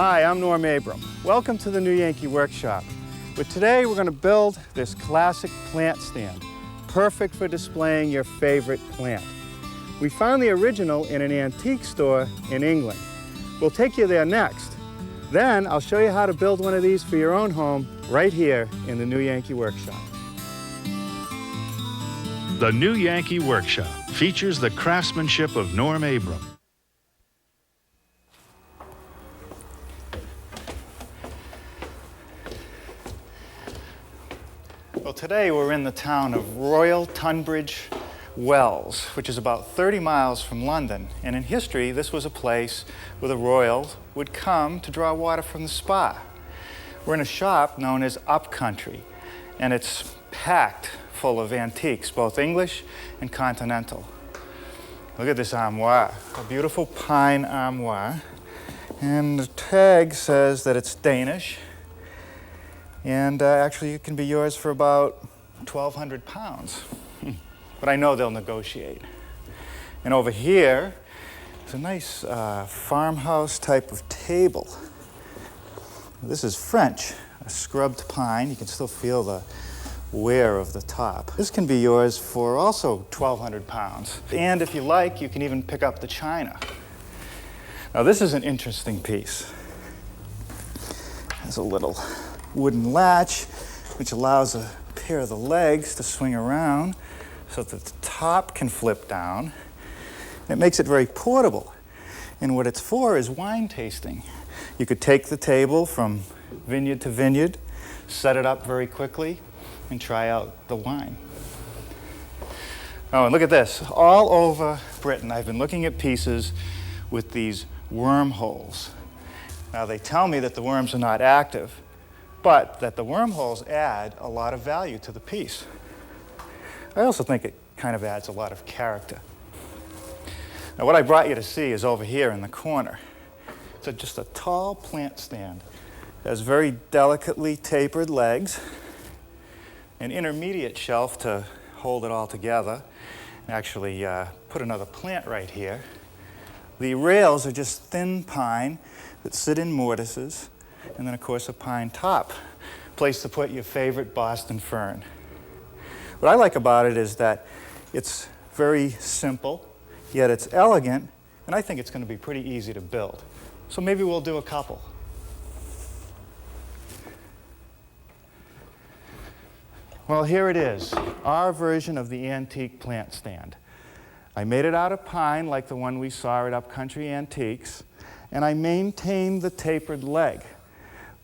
Hi, I'm Norm Abram. Welcome to the new Yankee workshop. But today we're going to build this classic plant stand, perfect for displaying your favorite plant. We found the original in an antique store in England. We'll take you there next. Then I'll show you how to build one of these for your own home right here in the new Yankee workshop. The new Yankee workshop features the craftsmanship of Norm Abram. Well, today we're in the town of Royal Tunbridge Wells, which is about 30 miles from London. And in history, this was a place where the royals would come to draw water from the spa. We're in a shop known as Upcountry, and it's packed full of antiques, both English and continental. Look at this armoire, a beautiful pine armoire. And the tag says that it's Danish. And actually, it can be yours for about 1,200 pounds. But I know they'll negotiate. And over here, it's a nice farmhouse type of table. This is French, a scrubbed pine. You can still feel the wear of the top. This can be yours for also 1,200 pounds. And if you like, you can even pick up the china. Now, this is an interesting piece. There's a little wooden latch, which allows a pair of the legs to swing around so that the top can flip down. It makes it very portable. And what it's for is wine tasting. You could take the table from vineyard to vineyard, set it up very quickly, and try out the wine. Oh, and look at this. All over Britain, I've been looking at pieces with these wormholes. Now, they tell me that the worms are not active, but that the wormholes add a lot of value to the piece. I also think it kind of adds a lot of character. Now, what I brought you to see is over here in the corner. It's just a tall plant stand. It has very delicately tapered legs, an intermediate shelf to hold it all together, and actually put another plant right here. The rails are just thin pine that sit in mortises, and then, of course, a pine top, place to put your favorite Boston fern. What I like about it is that it's very simple, yet it's elegant, and I think it's going to be pretty easy to build. So maybe we'll do a couple. Well, here it is, our version of the antique plant stand. I made it out of pine like the one we saw at Upcountry Antiques, and I maintained the tapered leg.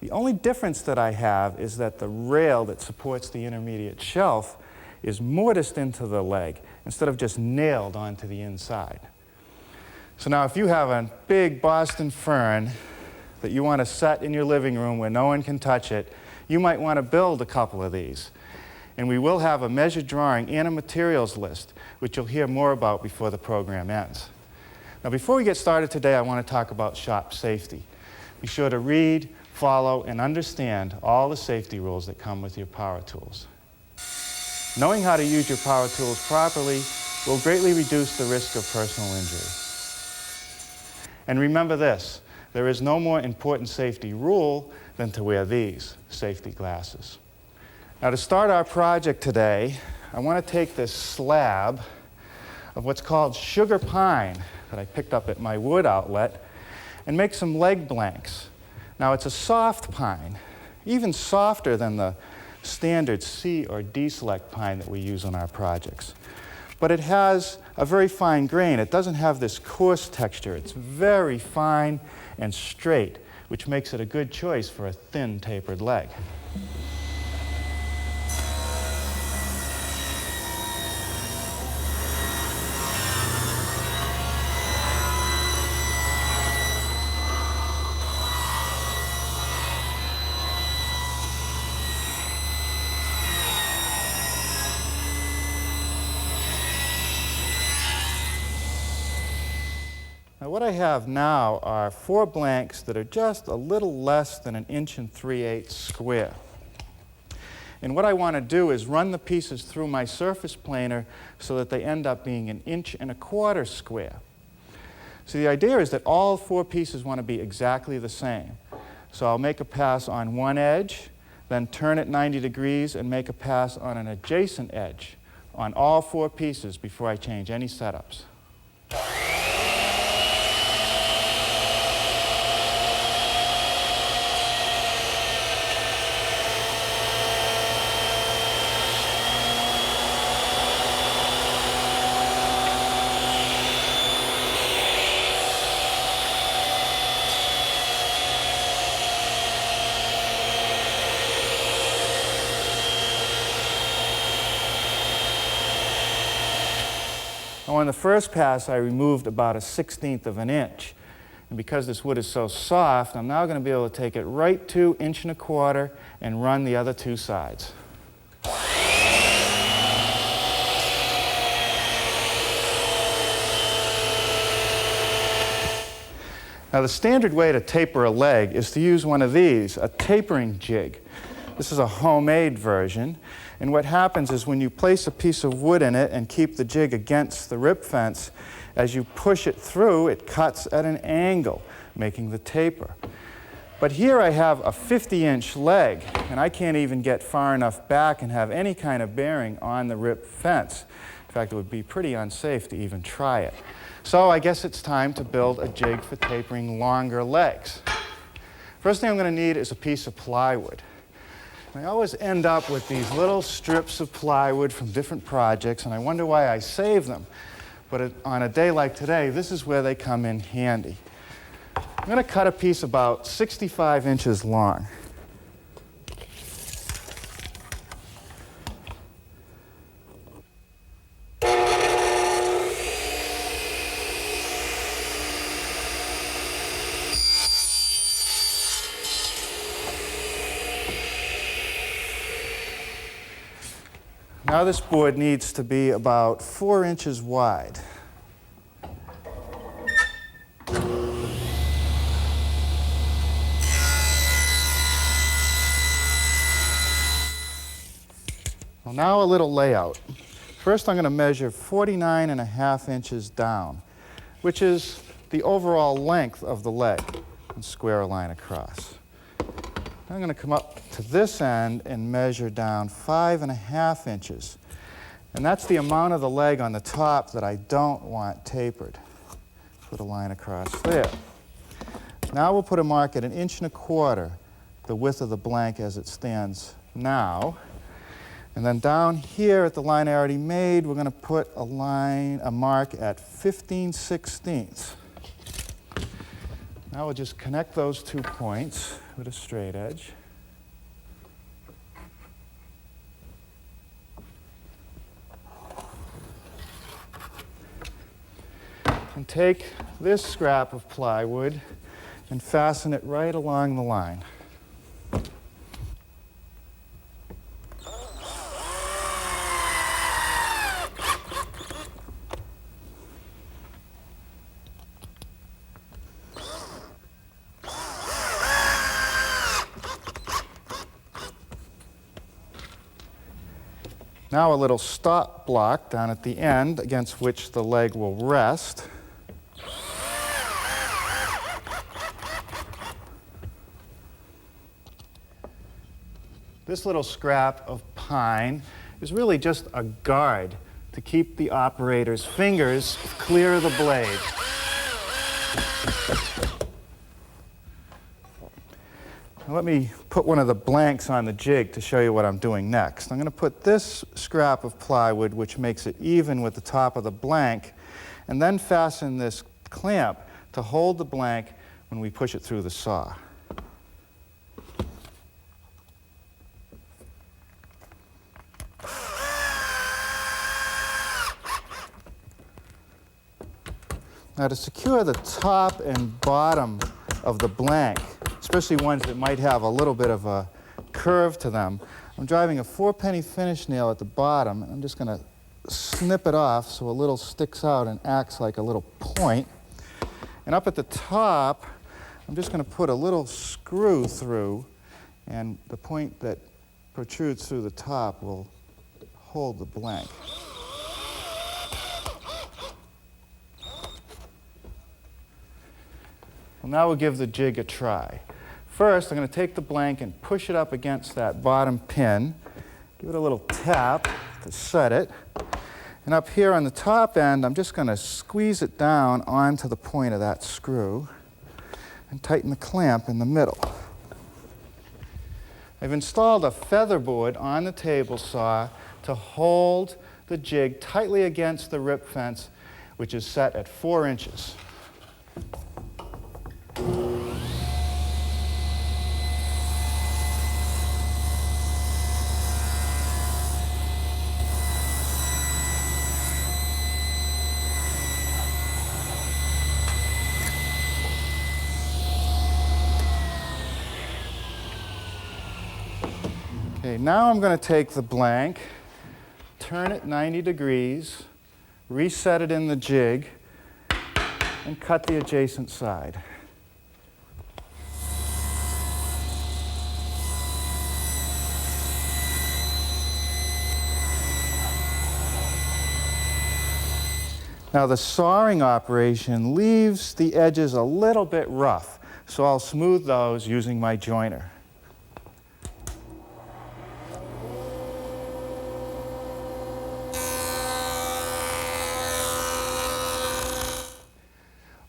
The only difference that I have is that the rail that supports the intermediate shelf is mortised into the leg instead of just nailed onto the inside. So now if you have a big Boston fern that you want to set in your living room where no one can touch it, you might want to build a couple of these. And we will have a measured drawing and a materials list, which you'll hear more about before the program ends. Now, before we get started today, I want to talk about shop safety. Be sure to read, follow, and understand all the safety rules that come with your power tools. Knowing how to use your power tools properly will greatly reduce the risk of personal injury. And remember this, there is no more important safety rule than to wear these safety glasses. Now, to start our project today, I want to take this slab of what's called sugar pine that I picked up at my wood outlet and make some leg blanks. Now, it's a soft pine, even softer than the standard C or D select pine that we use on our projects. But it has a very fine grain. It doesn't have this coarse texture. It's very fine and straight, which makes it a good choice for a thin, tapered leg. Now, what I have now are 4 blanks that are just a little less than 1 3/8 square. And what I want to do is run the pieces through my surface planer so that they end up being 1 1/4 square. So the idea is that all 4 pieces want to be exactly the same. So I'll make a pass on one edge, then turn it 90 degrees and make a pass on an adjacent edge on all 4 pieces before I change any setups. On the first pass, I removed about 1/16 of an inch. And because this wood is so soft, I'm now going to be able to take it right to 1 1/4 inches and run the other 2 sides. Now, the standard way to taper a leg is to use one of these, a tapering jig. This is a homemade version. And what happens is when you place a piece of wood in it and keep the jig against the rip fence, as you push it through, it cuts at an angle, making the taper. But here I have a 50-inch leg, and I can't even get far enough back and have any kind of bearing on the rip fence. In fact, it would be pretty unsafe to even try it. So I guess it's time to build a jig for tapering longer legs. First thing I'm going to need is a piece of plywood. I always end up with these little strips of plywood from different projects, and I wonder why I save them. But on a day like today, this is where they come in handy. I'm going to cut a piece about 65 inches long. Now this board needs to be about 4 inches wide. Well, now a little layout. First I'm going to measure 49.5 inches down, which is the overall length of the leg, and square a line across. I'm going to come up to this end and measure down 5.5 inches. And that's the amount of the leg on the top that I don't want tapered. Put a line across there. Now we'll put a mark at 1 1/4 inches, the width of the blank as it stands now. And then down here at the line I already made, we're going to put a mark at 15/16. Now we'll just connect those 2 points with a straight edge. And take this scrap of plywood and fasten it right along the line. Now a little stop block down at the end against which the leg will rest. This little scrap of pine is really just a guard to keep the operator's fingers clear of the blade. Now let me put one of the blanks on the jig to show you what I'm doing next. I'm going to put this scrap of plywood, which makes it even with the top of the blank, and then fasten this clamp to hold the blank when we push it through the saw. Now to secure the top and bottom of the blank, especially ones that might have a little bit of a curve to them, I'm driving a 4-penny finish nail at the bottom, and I'm just going to snip it off so a little sticks out and acts like a little point. And up at the top, I'm just going to put a little screw through, and the point that protrudes through the top will hold the blank. Well, now we'll give the jig a try. First, I'm going to take the blank and push it up against that bottom pin. Give it a little tap to set it. And up here on the top end, I'm just going to squeeze it down onto the point of that screw and tighten the clamp in the middle. I've installed a feather board on the table saw to hold the jig tightly against the rip fence, which is set at 4 inches. Okay, now I'm going to take the blank, turn it 90 degrees, reset it in the jig, and cut the adjacent side. Now the sawing operation leaves the edges a little bit rough, so I'll smooth those using my joiner.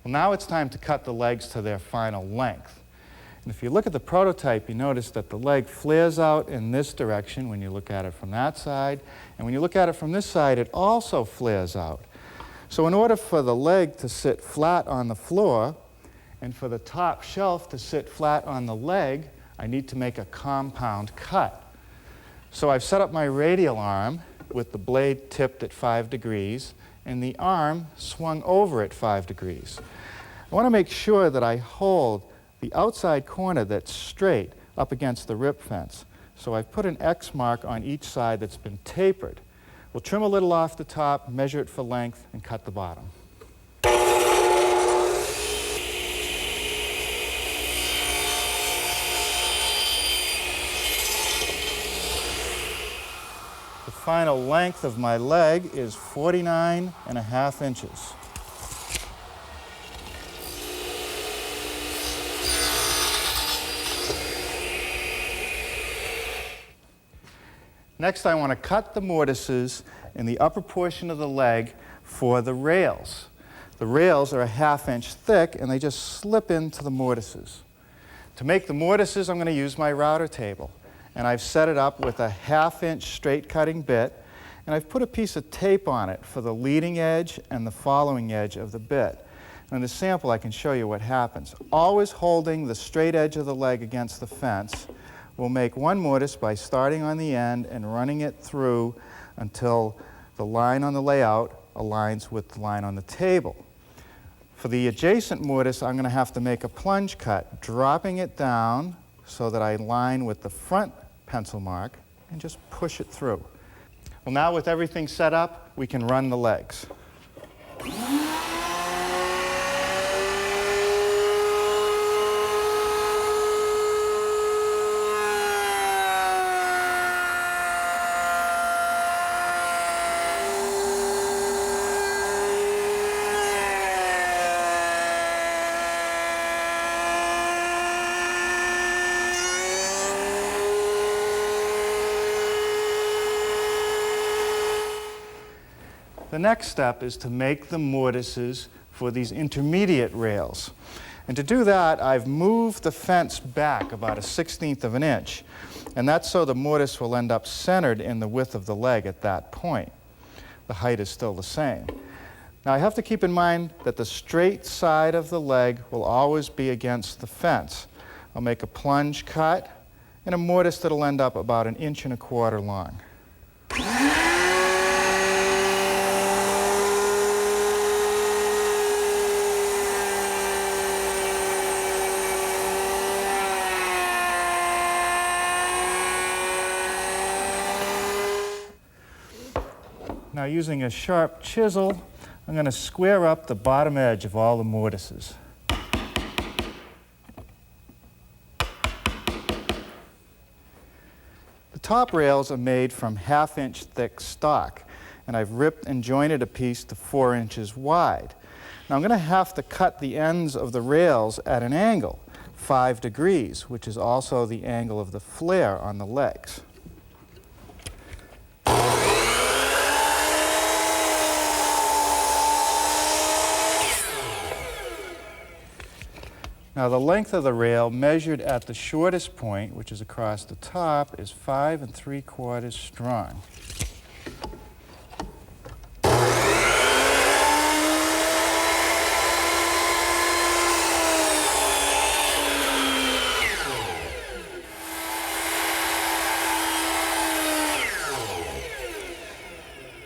Well, now it's time to cut the legs to their final length. And if you look at the prototype, you notice that the leg flares out in this direction when you look at it from that side. And when you look at it from this side, it also flares out. So in order for the leg to sit flat on the floor and for the top shelf to sit flat on the leg, I need to make a compound cut. So I've set up my radial arm with the blade tipped at 5 degrees and the arm swung over at 5 degrees. I want to make sure that I hold the outside corner that's straight up against the rip fence. So I've put an X mark on each side that's been tapered. We'll trim a little off the top, measure it for length, and cut the bottom. The final length of my leg is 49.5 inches. Next, I want to cut the mortises in the upper portion of the leg for the rails. The rails are a 1/2 inch thick, and they just slip into the mortises. To make the mortises, I'm going to use my router table. And I've set it up with a 1/2 inch straight cutting bit, and I've put a piece of tape on it for the leading edge and the following edge of the bit. And in the sample, I can show you what happens. Always holding the straight edge of the leg against the fence, we'll make one mortise by starting on the end and running it through until the line on the layout aligns with the line on the table. For the adjacent mortise, I'm going to have to make a plunge cut, dropping it down so that I line with the front pencil mark and just push it through. Well, now with everything set up, we can run the legs. The next step is to make the mortises for these intermediate rails. And to do that, I've moved the fence back about 1/16 of an inch. And that's so the mortise will end up centered in the width of the leg at that point. The height is still the same. Now I have to keep in mind that the straight side of the leg will always be against the fence. I'll make a plunge cut and a mortise that'll end up about 1.25 inches long. Now using a sharp chisel, I'm going to square up the bottom edge of all the mortises. The top rails are made from 1/2 inch thick stock, and I've ripped and jointed a piece to 4 inches wide. Now I'm going to have to cut the ends of the rails at an angle. 5 degrees, which is also the angle of the flare on the legs. Now the length of the rail measured at the shortest point, which is across the top, is 5 3/4 strong.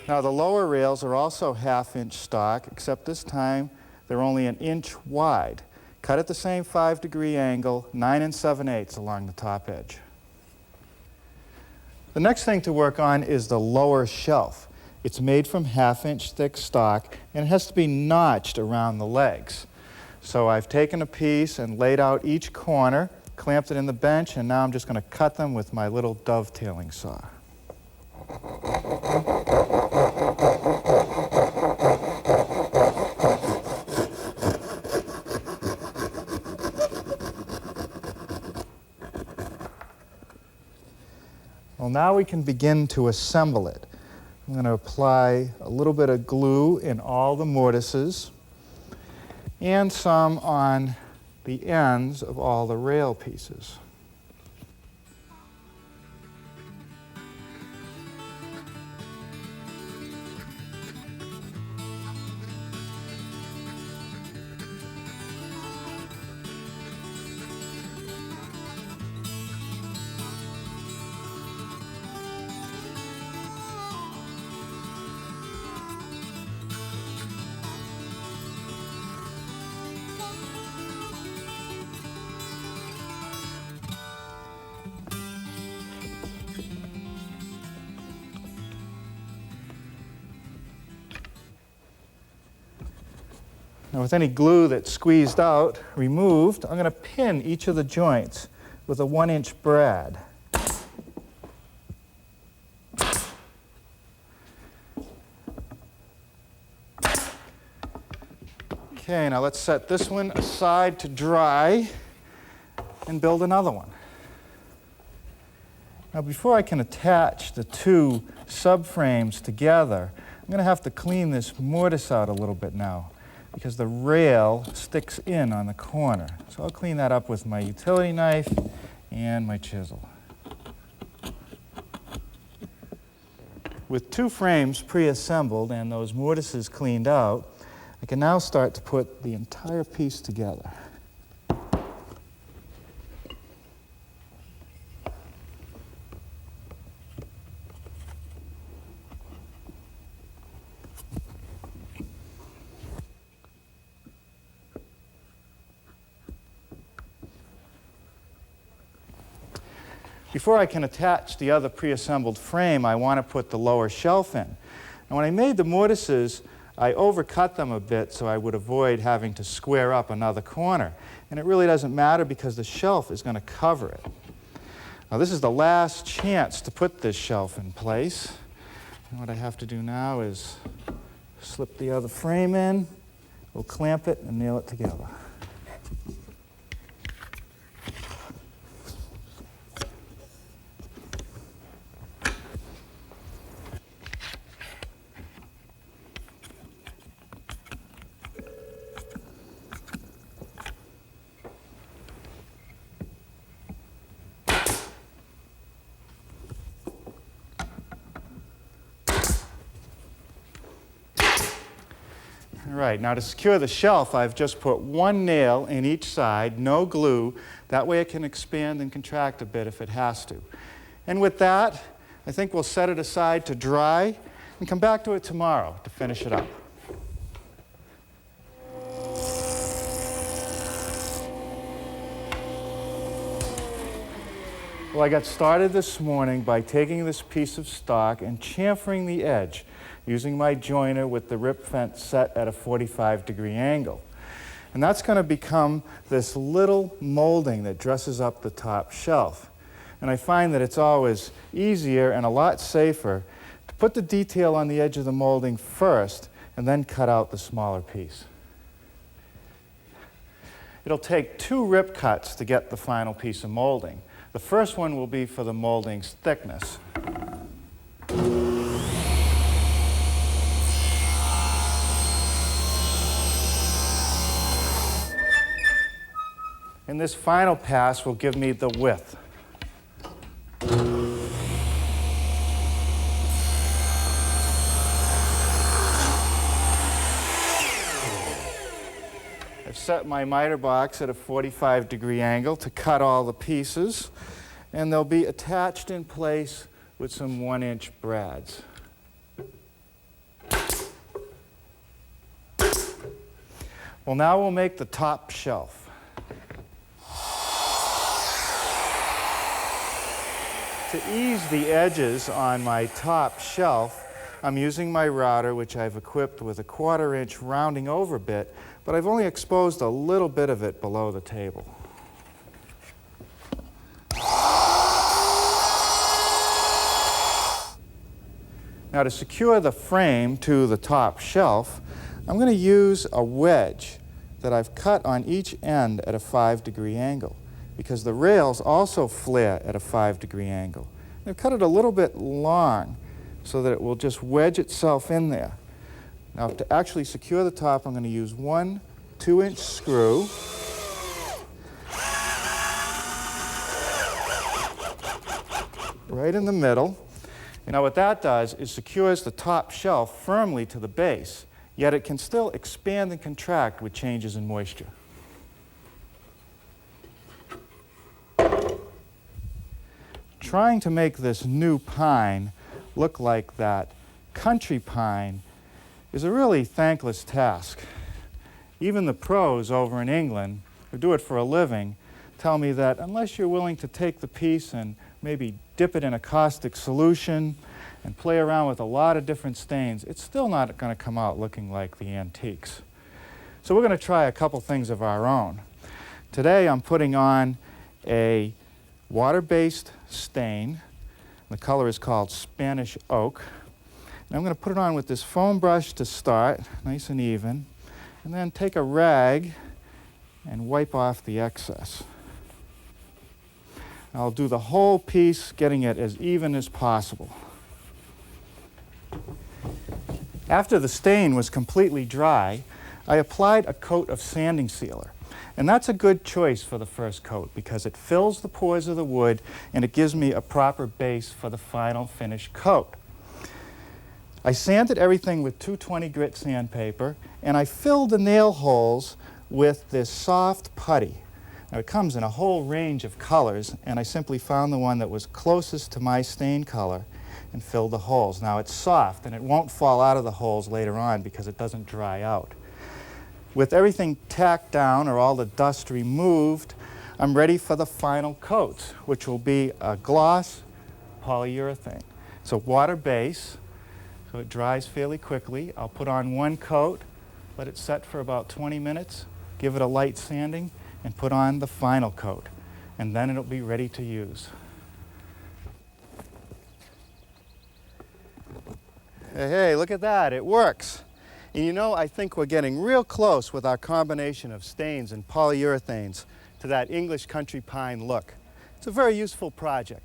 Now the lower rails are also 1/2-inch stock, except this time they're only 1 inch wide. Cut at the same 5-degree angle, 9 7/8 along the top edge. The next thing to work on is the lower shelf. It's made from 1/2-inch thick stock, and it has to be notched around the legs. So I've taken a piece and laid out each corner, clamped it in the bench, and now I'm just going to cut them with my little dovetailing saw. Well, now we can begin to assemble it. I'm going to apply a little bit of glue in all the mortises and some on the ends of all the rail pieces. Now with any glue that's squeezed out, removed, I'm going to pin each of the joints with a 1-inch brad. Okay, now let's set this one aside to dry and build another one. Now before I can attach the two subframes together, I'm going to have to clean this mortise out a little bit now, because the rail sticks in on the corner. So I'll clean that up with my utility knife and my chisel. With two frames pre-assembled and those mortises cleaned out, I can now start to put the entire piece together. Before I can attach the other pre-assembled frame, I want to put the lower shelf in. And when I made the mortises, I overcut them a bit so I would avoid having to square up another corner. And it really doesn't matter because the shelf is going to cover it. Now this is the last chance to put this shelf in place. And what I have to do now is slip the other frame in, we'll clamp it and nail it together. All right, now to secure the shelf, I've just put one nail in each side, no glue. That way it can expand and contract a bit if it has to. And with that, I think we'll set it aside to dry and come back to it tomorrow to finish it up. Well, I got started this morning by taking this piece of stock and chamfering the edge using my joiner with the rip fence set at a 45-degree angle. And that's going to become this little molding that dresses up the top shelf. And I find that it's always easier and a lot safer to put the detail on the edge of the molding first and then cut out the smaller piece. It'll take 2 rip cuts to get the final piece of molding. The first one will be for the molding's thickness. And this final pass will give me the width. I've set my miter box at a 45-degree angle to cut all the pieces, and they'll be attached in place with some 1-inch brads. Well, now we'll make the top shelf. To ease the edges on my top shelf, I'm using my router, which I've equipped with a 1/4-inch rounding over bit, but I've only exposed a little bit of it below the table. Now, to secure the frame to the top shelf, I'm going to use a wedge that I've cut on each end at a 5-degree angle, because the rails also flare at a 5-degree angle. I've cut it a little bit long so that it will just wedge itself in there. Now, to actually secure the top, I'm going to use 1 2-inch screw. Right in the middle. You know, what that does is secures the top shelf firmly to the base, yet it can still expand and contract with changes in moisture. Trying to make this new pine look like that country pine is a really thankless task. Even the pros over in England, who do it for a living, tell me that unless you're willing to take the piece and maybe dip it in a caustic solution and play around with a lot of different stains, it's still not going to come out looking like the antiques. So we're going to try a couple things of our own. Today I'm putting on a water-based stain. The color is called Spanish Oak. And I'm going to put it on with this foam brush to start, nice and even, and then take a rag and wipe off the excess. I'll do the whole piece, getting it as even as possible. After the stain was completely dry, I applied a coat of sanding sealer. And that's a good choice for the first coat because it fills the pores of the wood and it gives me a proper base for the final finished coat. I sanded everything with 220 grit sandpaper, and I filled the nail holes with this soft putty. Now, it comes in a whole range of colors, and I simply found the one that was closest to my stain color and filled the holes. Now, it's soft, and it won't fall out of the holes later on because it doesn't dry out. With everything tacked down or all the dust removed, I'm ready for the final coat, which will be a gloss polyurethane. It's a water base, so it dries fairly quickly. I'll put on 1 coat, let it set for about 20 minutes, give it a light sanding, and put on the final coat. And then it'll be ready to use. Hey, look at that, it works. And you know, I think we're getting real close with our combination of stains and polyurethanes to that English country pine look. It's a very useful project.